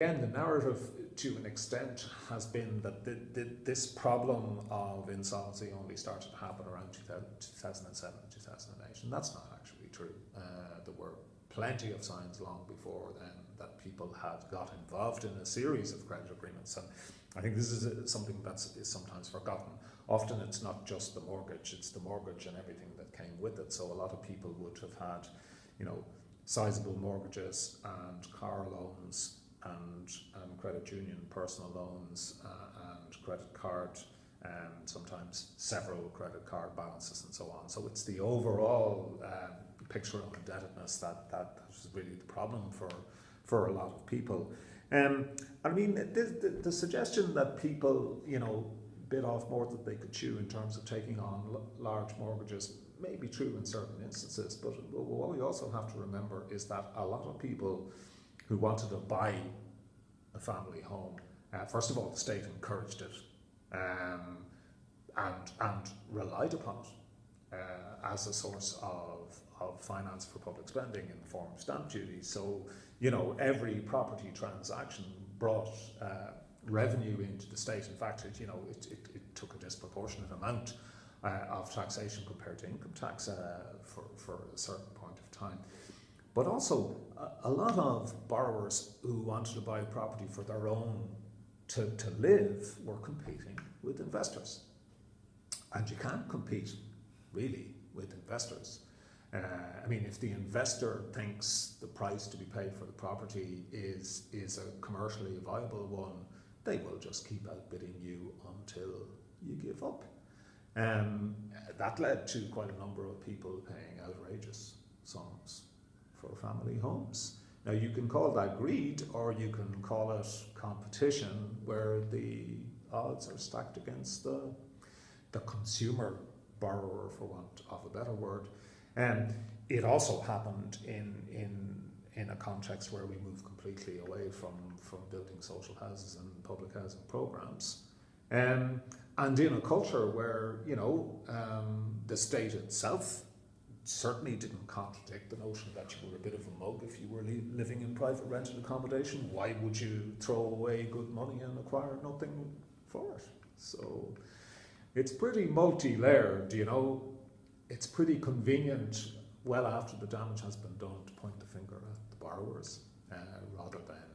Again, the narrative to an extent has been that this problem of insolvency only started to happen around 2007, 2008, and that's not actually true. There were plenty of signs long before then that people had got involved in a series of credit agreements, and I think this is something that is sometimes forgotten. Often it's not just the mortgage, it's the mortgage and everything that came with it. So a lot of people would have had, sizable mortgages and car loans and credit union personal loans and credit card and sometimes several credit card balances and so on. So it's the overall picture of indebtedness that is really the problem for a lot of people. I mean, the suggestion that people, bit off more than they could chew in terms of taking on large mortgages may be true in certain instances, but what we also have to remember is that a lot of people who wanted to buy a family home, first of all, the state encouraged it and relied upon it as a source of finance for public spending in the form of stamp duty. So, every property transaction brought revenue into the state. In fact, it took a disproportionate amount of taxation compared to income tax for a certain point of time. But also, a lot of borrowers who wanted to buy property for their own to live were competing with investors. And you can't compete, really, with investors. I mean, if the investor thinks the price to be paid for the property is a commercially viable one, they will just keep outbidding you until you give up. That led to quite a number of people paying outrageous sums for family homes. Now, you can call that greed, or you can call it competition, where the odds are stacked against the consumer borrower, for want of a better word. It also happened in a context where we moved completely away from building social houses and public housing programs, and in a culture where the state itself certainly didn't contradict the notion that you were a bit of a mug if you were living in private rented accommodation. Why would you throw away good money and acquire nothing for it? So it's pretty multi-layered, It's pretty convenient, well after the damage has been done, to point the finger at the borrowers rather than